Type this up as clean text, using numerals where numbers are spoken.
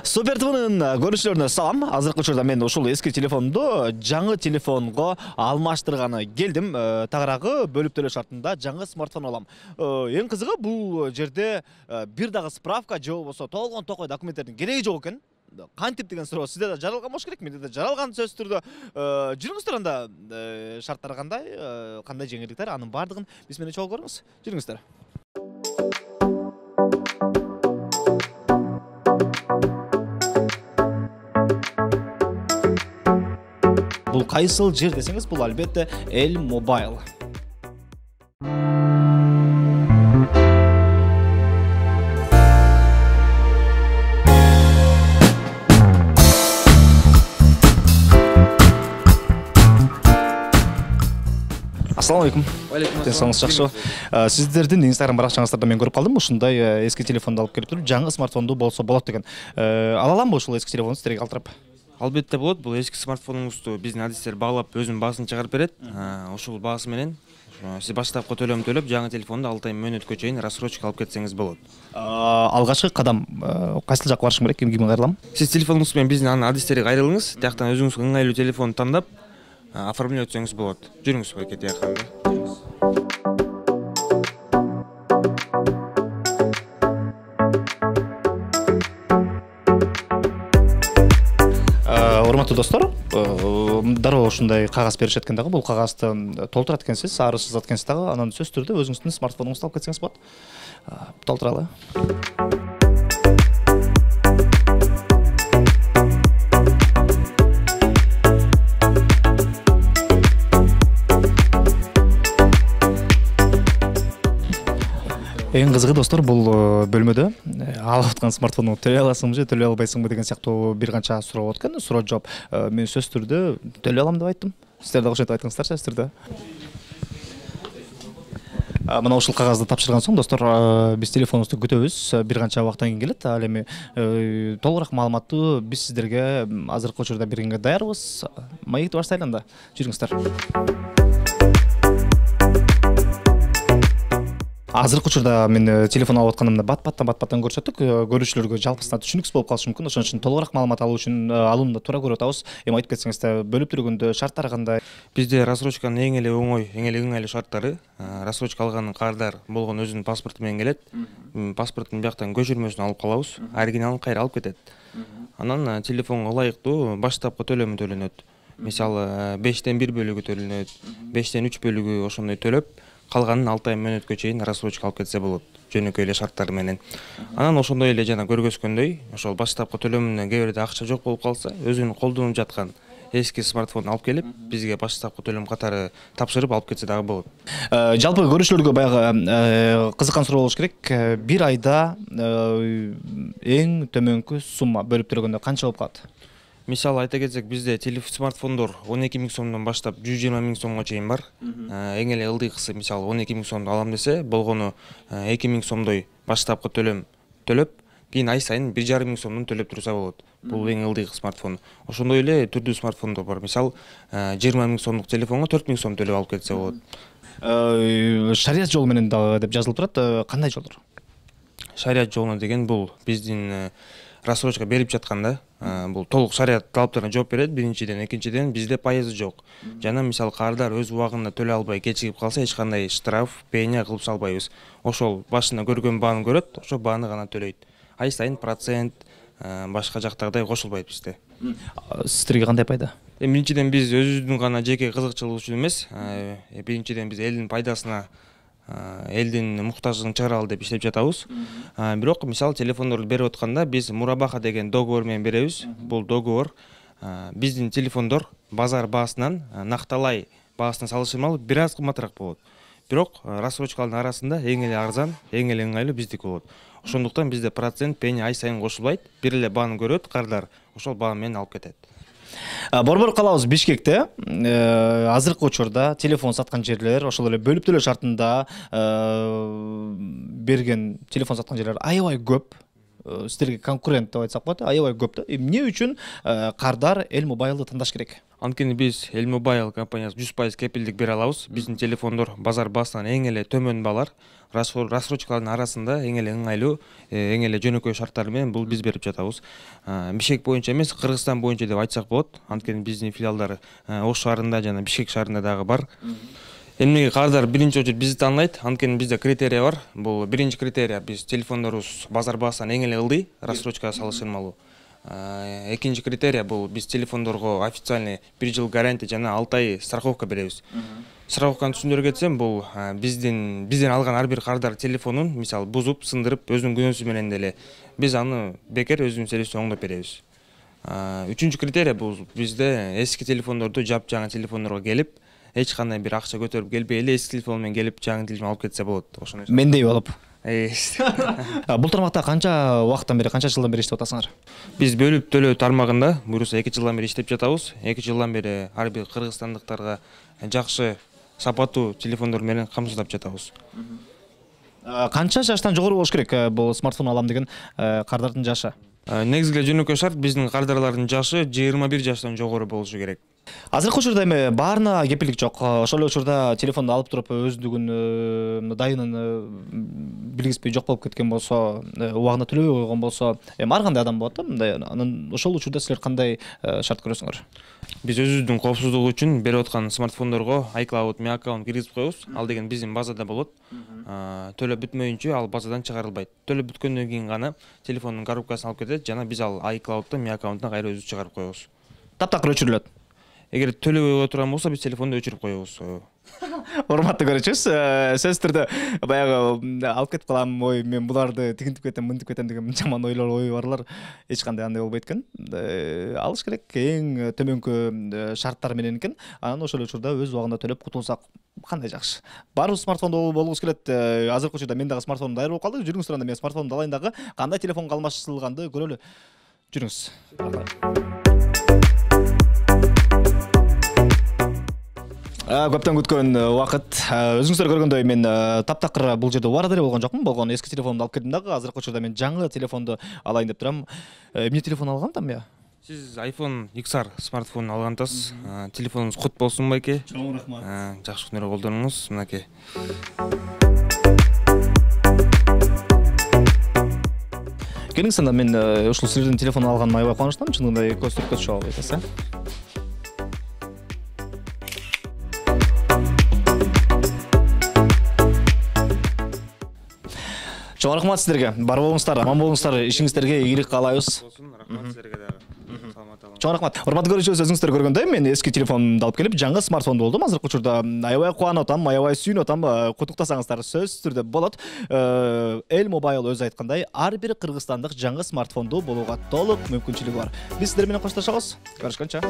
Супер ТВ'нын көрүүчүлөрүнө салам. Азыркы учурда мен ушул эски телефонду жаңы телефонго алмаштырганы келдим. Тагыраагы бөлүп төлөө шартында жаңы смартфон алам. Эң кызыгы бул жерде бир дагы справка же болбосо толгон токой документтердин кереги жок экен. Кантип деген суроо сизде да жаралган болуш керек, менде да жаралган сөзсүз түрдө. Жүрүңүздөр анда шарттары кандай жеңилдиктер, анын бардыгын биз менен чогуу көрүңүз. Жүрүңүздөр. Бул кайсыл жер десеңиз, бул албетте Эл Мобайл. Ассаламу алейкум. Денсаулыгыңыз жакшы. Сиздердин Instagram баракчаңыздарда мен көрүп калдым. Ушундай эски телефонду алып келип туруп, жаңы смартфонду болсо болот деген. Ала аламбы ушул эски телефонду сиздерге калтырып? Албетте болот. Бул эски смартфонуңузду биздин адистер баалап өзүнүн баасын чыгарып берет. Ушул баасы менен сиз баштапкы төлөм төлөп, жаңы телефонду 6 ай мөөнөткө чейин рассрочка алып кетсеңиз болот. Алгачкы кадам кайсыл жакка барышым керек? Кимге кайрылам? Сиз телефонуңуз менен биздин анын адистерине кайрылыңыз. Тияктан өзүңүзгө ыңгайлуу телефонду тандап, оформление өтсөңүз болот. Жүрүңүз бекет якында. Урматтуу достор, дароо ушундай кагаз беришет экен дагы. Бул кагазды толтурат экенсиз, арыз сызат экенсиз дагы. Анан сөзсүз түрдө өзүңүздүн смартфонуңузду алып кетсеңиз болот. Толтуралы. Эң кызыгы достор, бул бөлмөдө алып аткан смартфонду төлөй аласыңбы же төлөй албайсыңбы деген сыяктуу бир канча суроо болот экен. Суроо жооп. Мен сөзсүз түрдө төлөй алам деп айттым. Сиздер да ошентип айттыңыздар сөзсүз түрдө. Мына ушул кагазды тапшырган соң достор, биз телефонубузду күтөбүз. Бир канча убакыттан кийин келет. Ал эми толугураак маалыматты биз сиздерге азыркы учурда бергенге даярбыз. Маекти баштайлы анда. Жүрүңүздөр. Азыркы учурда мен телефон алып атканымда бат-баттан көрсөттүк. Көрүүчүлөргө жалпысынан түшүнүксүз болуп калышы мүмкүн. Ошон үчүн толугураак маалымат алуу үчүн алууну туура көрүп атабыз. Эми айтып кетсеңизде, бөлүп төлөгөндө шарттары кандай? Бизде рассрочканын эң эле оңой, эң эле ыңгайлуу шарттары рассрочка алгандын каардар болгон өзүнүн паспорту менен келет. Паспорттун бияктан көчүрмөсүн алып калабыз, оригиналын кайра алып кетет. Анан телефонго ылайыктуу баштапкы төлөмү төлөнөт. Мисалы 5тен 1 бөлүгү төлөнөт, 5тен 3 бөлүгү ошондой төлөп, калганын 6 ай мөөнөткө чейин рассрочка алып кетсе болот, жөнөкөй эле шарттары менен. Анан ошондой эле жана көргөзгөндөй, ошол баштапкы төлөмүнөн кээ бирде акча жок болуп калса, өзүнүн колдонуп жаткан эски смартфонду алып келип, бизге баштапкы төлөм катары тапшырып алып кетсе дагы болот. Жалпы көрүүчүлөргө баягы кызыккан суроо болуш керек. Бир айда эң төмөнкү сумма бөлүп төлөгөндө канча болуп калат? Мисалы айта кетсек, бизде смартфондор 12 000 сомдон баштап 120 000 сомго чейин бар. Эң эле ылдыйкысы мисалы 12 000 сомду алам десе, болгону 2 000 сомдой баштапкы төлөм төлөп, кийин ай сайын 1,5 000 сомдон төлөп турса болот. Бул эң ылдыйкы смартфон. Ошондой эле түрдүү смартфондор бар. Мисалы 20 000 сомдук телефонго 4 000 сом төлөп алып кетсе болот. Шарият жолу менен дагы деп жазылып турат. Кандай жолдор? Шарият жолу деген бул биздин рассрочка берип жатканда, бул толук шарият талаптарына жооп берет. Биринчиден, экинчиден бизде пайызы жок. Жана мисалы каардар өз убагында төлөй албай кечигип калса, эч кандай штраф, пеня кылып салбайбыз. Ошол башында көргөн бааны көрөт, ошол бааны гана төлөйт. Ай сайын процент башка жактагыдай кошулбайт бизде. Сиздерге кандай пайда? Биринчиден биз өзүбүздүн гана жеке кызыкчылык үчүн эмес, биринчиден биз элдин пайдасына, элдин муктаждыгын чыгаралы деп иштеп жатабыз. Бирок мисалы телефондорду берип атканда биз мурабаха деген договор менен беребиз. Бул договор биздин телефондор базар баасынан накталай баасына салыштырмалуу бир аз кымбатыраак болот. Бирок рассрочкалардын арасында эң эле арзан, эң эле ыңгайлуу биздики болот. Ошондуктан бизде процент, пеня ай сайын кошулбайт. Бир эле бааны көрөт кардар, ошол баа менен алып кетет. Борбор калабыз Бишкекте. Азыркы учурда телефон саткан жерлер, ошол эле бөлүп төлөө шартында берген телефон саткан жерлер аябай көп. сіздерге конкурент деп айтсак болот, аябай көп да. Эмне үчүн кардар Эл Мобайлды тандаш керек? Анткени биз Эл Мобайл компаниясы 100% кепилдик бере алабыз. Биздин телефондор базар баасынан эң эле төмөн баалар, рассрочкалардын арасында эң эле ыңгайлуу, эң эле жөнөкөй шарттар менен бул биз берип жатабыз. Бишкек боюнча эмес, Кыргызстан боюнча деп айтсак болот. Анткени биздин филиалдары Ош шаарында жана Бишкек шаарында дагы бар. Эмнеге кардар биринчи очередь бизди таанайт? Анткени бизде критерия бар. Бул биринчи критерия, биз телефондорубуз базар баасынан эң эле ылдый, рассрочкага салыштырмалуу. Экинчи критерия бул биз телефондорго официальный 1 жыл гарантия жана 6 ай страховка беребиз. Страховканы түшүндүрө кетсем, бул бизден алган ар бир кардар телефонун мисалы бузуп, сындырып, өзүнүн күнөөсү менен деле биз аны бекер өзүбүздүн сервисте оңдоп беребиз. Үчүнчү критерия бул бизде эски телефондорду жапжаңы телефондорго келип, эч кандай бир акча көтөрүп келбей эле эски телефон менен келип жаңы телефон алып кетсе болот. Ошону Мендей болуп. Бул тармакта канча убакыттан бери, канча жылдан бери иштеп атасыңар? Биз бөлүп төлөө тармагында буюрса 2 жылдан бери иштеп жатабыз. 2 жылдан бери ар бир кыргызстандыктарга жакшы сапаттуу телефондор менен камсыздап жатабыз. Канча жаштан жогору болуш керек бул смартфон алам деген кардардын жашы? Негизги жөнөкөй шарт биздин кардарлардын жашы 21 жаштан жогору болушу керек. Азыркы учурда эми баарына кепилдик жок. Ошол эле учурда телефонду алып туруп өзүнүн дайынын билгизбей жок болуп кеткен болсо, убагында төлөбөй койгон болсо, эми ар кандай адам болот да, мындай. Анан ошол учурда силер кандай шарт көрөсүңөр? Биз өзүбүздүн коопсуздугу үчүн берип аткан смартфондорго iCloud, Mi аккаунт киргизип коебуз. Ал деген биздин базада болот. Төлөп бүтмөйүнчө ал базадан чыгарылбайт. Төлөп бүткөндөн кийин гана телефондун коробкасын алып кетет жана биз ал iCloud'ду Mi аккаунтуна кайра өзүбүз чыгарып коебуз. Таптакыр өчүрүлөт. Эгер төлөбөй турган болсо биз телефонду өчүрүп коебуз. Урматтуу көрүүчүбүз, сөзсүз түрдө баягы алып кетип калам, ой мен буларды тигинтип кетем, мынтип кетем деген жаман ой барлар эч кандай андай болбойт экен. Алыш керек эң төмөнкү шарттар менен экен. Анан ошол учурда өз убагында төлөп кутулсак кандай жакшы. Барыбыз смартфондо болгубуз келет. Азыркы учурда мен дагы смартфондум даяр болуп калды. Жүрүңүздөр, анда мен смартфондумду алайын дагы кандай телефонго алмаштырылганды көрөлү. Жүрүңүз. Көптөн күткөн убакыт. Өзүңүздөр көргөндөй мен таптакыр бул жерде убара деле болгон жокмун. Болгон эски телефонумду алып келдим дагы. Азыркы учурда мен жаңы телефонду алайын деп турам. Эмне телефон алгам да мен? Сиз iPhone XR смартфонун алгандасыз. Телефонуңуз кут болсун байке. Чоң рахмат. Жакшы күндөр колдонуңуз, мынакей. Келиңиз, анда мен ушул силердин телефонун алганыма аябай кубанычтамын. Чынында көз түрткө түшүп албайсыз, Чоң рахмат сиздерге. Бар болуңуздар, аман болуңуздар, ишиңиздерге ийгилик каалайбыз. Рахмат силерге дагы. Чоң рахмат. Урматтуу көрүүчүбүз, өзүңүздөр көргөндөй мен эски телефонумду алып келип, жаңы смартфонду болдум. Азыркы учурда аябай кубанып атам, аябай сүйүнүп атам. Куттуктасаңыздар сөзсүз түрдө болот. Эл Мобайл өзү айткандай, ар бир кыргызстандык жаңы смартфонду болууга толук мүмкүнчүлүгү бар. Биз сиздер менен коштошобуз. Көрүшкөнчө.